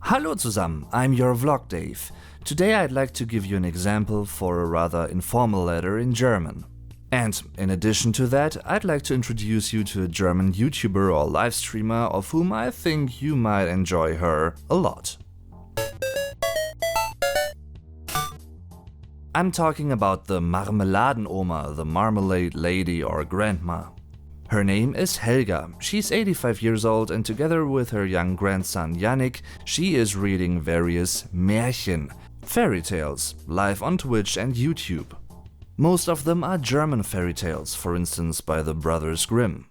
Hallo zusammen, I'm your vlog Dave. Today I'd like to give you an example for a rather informal letter in German. And in addition to that, I'd like to introduce you to a German YouTuber or live streamer of whom I think you might enjoy her a lot. I'm talking about the Marmeladenoma, the marmalade lady or grandma. Her name is Helga. She's 85 years old and together with her young grandson Yannick, she is reading various Märchen, fairy tales, live on Twitch and YouTube. Most of them are German fairy tales, for instance by the Brothers Grimm.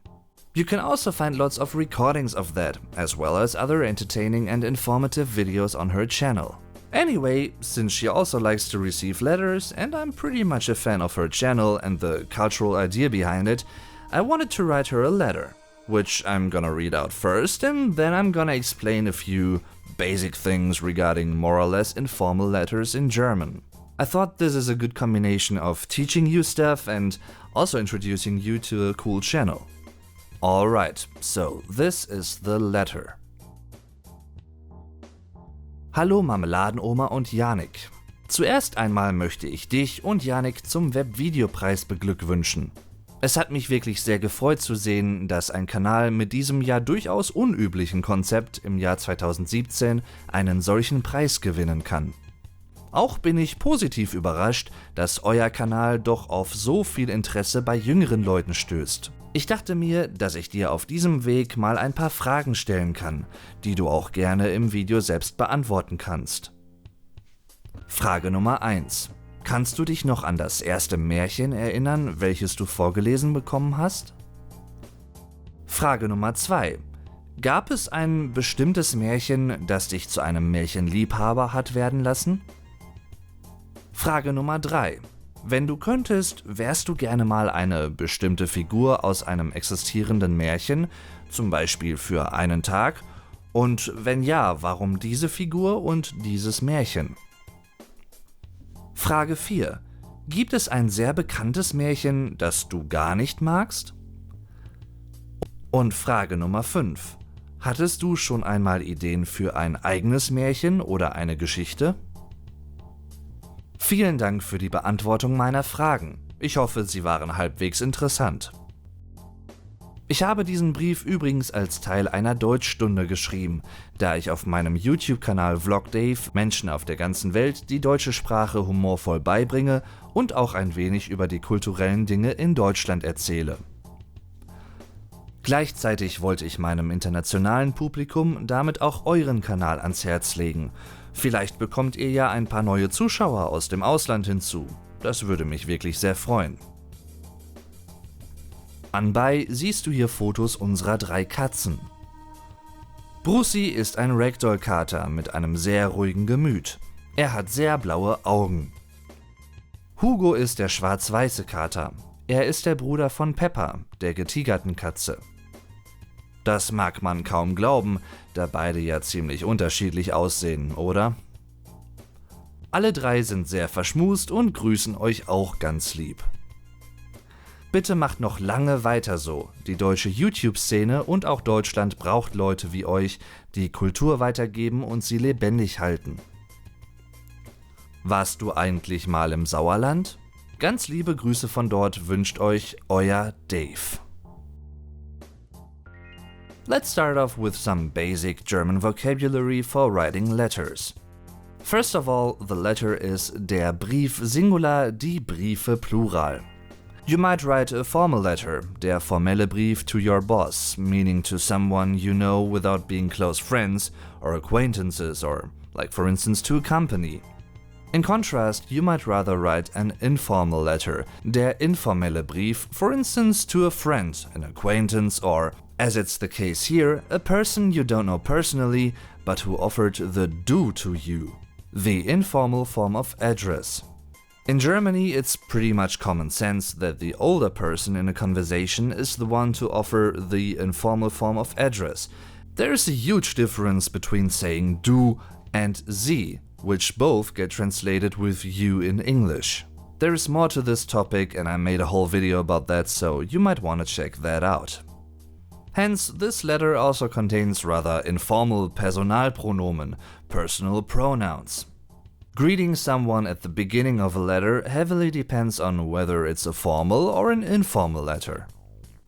You can also find lots of recordings of that, as well as other entertaining and informative videos on her channel. Anyway, since she also likes to receive letters, and I'm pretty much a fan of her channel and the cultural idea behind it, I wanted to write her a letter, which I'm gonna read out first, and then I'm gonna explain a few basic things regarding more or less informal letters in German. I thought this is a good combination of teaching you stuff and also introducing you to a cool channel. Alright, so this is the letter. Hallo Marmeladenoma und Yannick. Zuerst einmal möchte ich dich und Yannick zum Webvideopreis beglückwünschen. Es hat mich wirklich sehr gefreut zu sehen, dass ein Kanal mit diesem ja durchaus unüblichen Konzept im Jahr 2017 einen solchen Preis gewinnen kann. Auch bin ich positiv überrascht, dass euer Kanal doch auf so viel Interesse bei jüngeren Leuten stößt. Ich dachte mir, dass ich dir auf diesem Weg mal ein paar Fragen stellen kann, die du auch gerne im Video selbst beantworten kannst. Frage Nummer 1. Kannst du dich noch an das erste Märchen erinnern, welches du vorgelesen bekommen hast? Frage Nummer 2. Gab es ein bestimmtes Märchen, das dich zu einem Märchenliebhaber hat werden lassen? Frage Nummer 3. Wenn du könntest, wärst du gerne mal eine bestimmte Figur aus einem existierenden Märchen, zum Beispiel für einen Tag? Und wenn ja, warum diese Figur und dieses Märchen? Frage 4. Gibt es ein sehr bekanntes Märchen, das du gar nicht magst? Und Frage Nummer 5. Hattest du schon einmal Ideen für ein eigenes Märchen oder eine Geschichte? Vielen Dank für die Beantwortung meiner Fragen. Ich hoffe, sie waren halbwegs interessant. Ich habe diesen Brief übrigens als Teil einer Deutschstunde geschrieben, da ich auf meinem YouTube-Kanal Vlog Dave Menschen auf der ganzen Welt die deutsche Sprache humorvoll beibringe und auch ein wenig über die kulturellen Dinge in Deutschland erzähle. Gleichzeitig wollte ich meinem internationalen Publikum damit auch euren Kanal ans Herz legen. Vielleicht bekommt ihr ja ein paar neue Zuschauer aus dem Ausland hinzu. Das würde mich wirklich sehr freuen. Anbei siehst du hier Fotos unserer 3 Katzen. Brucey ist ein Ragdoll-Kater mit einem sehr ruhigen Gemüt. Er hat sehr blaue Augen. Hugo ist der schwarz-weiße Kater. Er ist der Bruder von Peppa, der getigerten Katze. Das mag man kaum glauben, da beide ja ziemlich unterschiedlich aussehen, oder? Alle 3 sind sehr verschmust und grüßen euch auch ganz lieb. Bitte macht noch lange weiter so. Die deutsche YouTube-Szene und auch Deutschland braucht Leute wie euch, die Kultur weitergeben und sie lebendig halten. Warst du eigentlich mal im Sauerland? Ganz liebe Grüße von dort wünscht euch euer Dave. Let's start off with some basic German vocabulary for writing letters. First of all, the letter is der Brief Singular, die Briefe Plural. You might write a formal letter, der formelle Brief to your boss, meaning to someone you know without being close friends or acquaintances or, like for instance, to a company. In contrast, you might rather write an informal letter, der informelle Brief, for instance, to a friend, an acquaintance or, as it's the case here, a person you don't know personally, but who offered the du to you, the informal form of address. In Germany, it's pretty much common sense that the older person in a conversation is the one to offer the informal form of address. There is a huge difference between saying du and sie, which both get translated with you in English. There is more to this topic and I made a whole video about that, so you might want to check that out. Hence, this letter also contains rather informal Personalpronomen, personal pronouns. Greeting someone at the beginning of a letter heavily depends on whether it's a formal or an informal letter.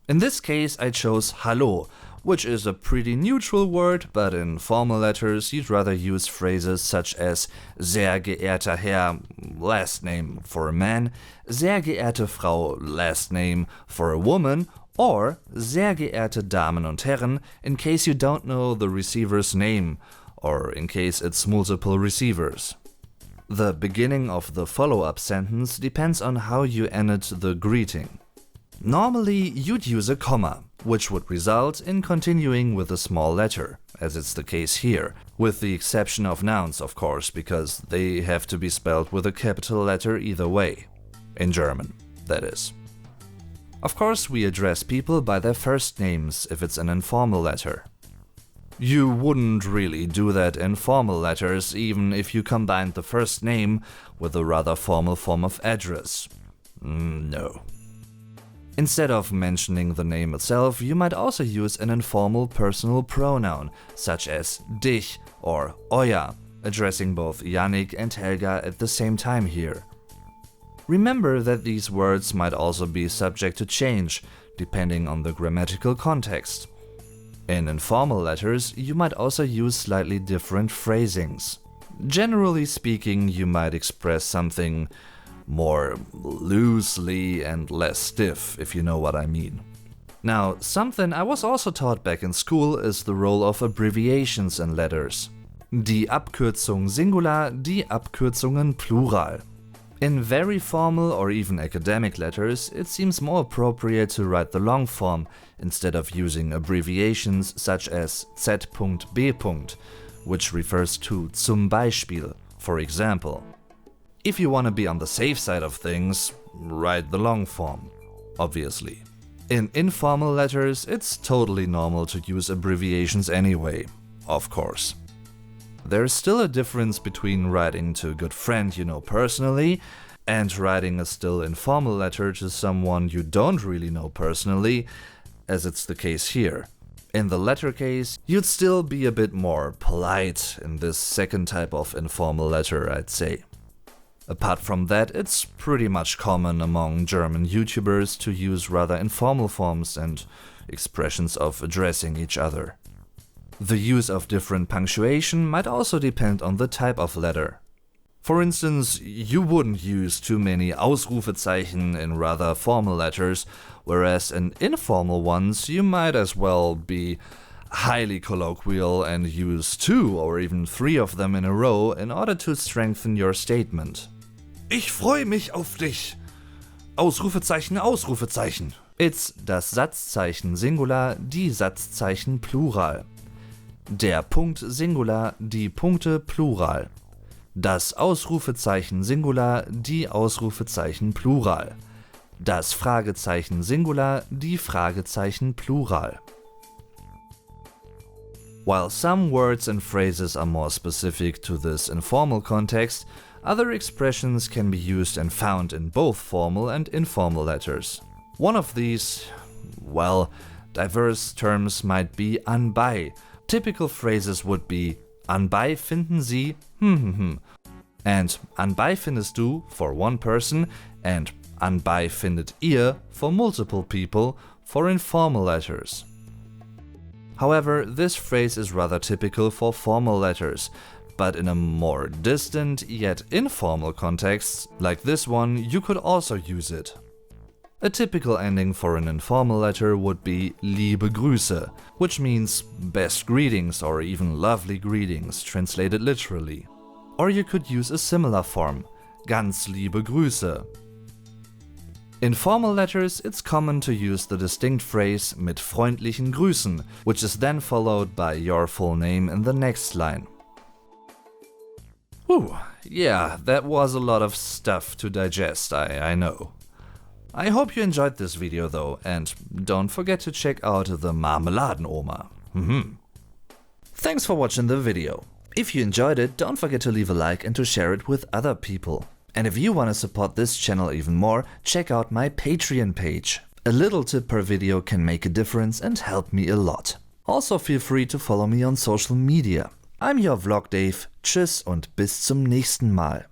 In this case, I chose Hallo, which is a pretty neutral word, but in formal letters you'd rather use phrases such as sehr geehrter Herr, last name for a man, sehr geehrte Frau, last name for a woman, or sehr geehrte Damen und Herren in case you don't know the receiver's name, or in case it's multiple receivers. The beginning of the follow-up sentence depends on how you ended the greeting. Normally, you'd use a comma, which would result in continuing with a small letter, as it's the case here, with the exception of nouns, of course, because they have to be spelled with a capital letter either way. In German, that is. Of course, we address people by their first names if it's an informal letter. You wouldn't really do that in formal letters, even if you combined the first name with a rather formal form of address. No. Instead of mentioning the name itself, you might also use an informal personal pronoun, such as dich or euer, addressing both Yannick and Helga at the same time here. Remember that these words might also be subject to change, depending on the grammatical context. In informal letters, you might also use slightly different phrasings. Generally speaking, you might express something more loosely and less stiff, if you know what I mean. Now, something I was also taught back in school is the role of abbreviations in letters. Die Abkürzung Singular, die Abkürzungen Plural. In very formal or even academic letters, it seems more appropriate to write the long form instead of using abbreviations such as Z.B., which refers to zum Beispiel, for example. If you want to be on the safe side of things, write the long form, obviously. In informal letters, it's totally normal to use abbreviations anyway, of course. There's still a difference between writing to a good friend you know personally and writing a still informal letter to someone you don't really know personally, as it's the case here. In the latter case, you'd still be a bit more polite in this second type of informal letter, I'd say. Apart from that, it's pretty much common among German YouTubers to use rather informal forms and expressions of addressing each other. The use of different punctuation might also depend on the type of letter. For instance, you wouldn't use too many Ausrufezeichen in rather formal letters, whereas in informal ones you might as well be highly colloquial and use 2 or even 3 of them in a row in order to strengthen your statement. Ich freue mich auf dich! Ausrufezeichen, Ausrufezeichen. It's das Satzzeichen Singular, die Satzzeichen Plural. Der Punkt Singular, die Punkte Plural. Das Ausrufezeichen Singular, die Ausrufezeichen Plural. Das Fragezeichen Singular, die Fragezeichen Plural. While some words and phrases are more specific to this informal context, other expressions can be used and found in both formal and informal letters. One of these, well, diverse terms might be anbei. Typical phrases would be anbei finden Sie and anbei findest du for one person and anbei findet ihr for multiple people for informal letters. However, this phrase is rather typical for formal letters, but in a more distant yet informal context, like this one, you could also use it. A typical ending for an informal letter would be liebe Grüße, which means best greetings or even lovely greetings, translated literally. Or you could use a similar form, ganz liebe Grüße. In formal letters, it's common to use the distinct phrase mit freundlichen Grüßen, which is then followed by your full name in the next line. Whew, yeah, that was a lot of stuff to digest, I know. I hope you enjoyed this video though, and don't forget to check out the Marmeladenoma. Thanks for watching the video. If you enjoyed it, don't forget to leave a like and to share it with other people. And if you want to support this channel even more, check out my Patreon page. A little tip per video can make a difference and help me a lot. Also feel free to follow me on social media. I'm your Vlog Dave. Tschüss und bis zum nächsten Mal.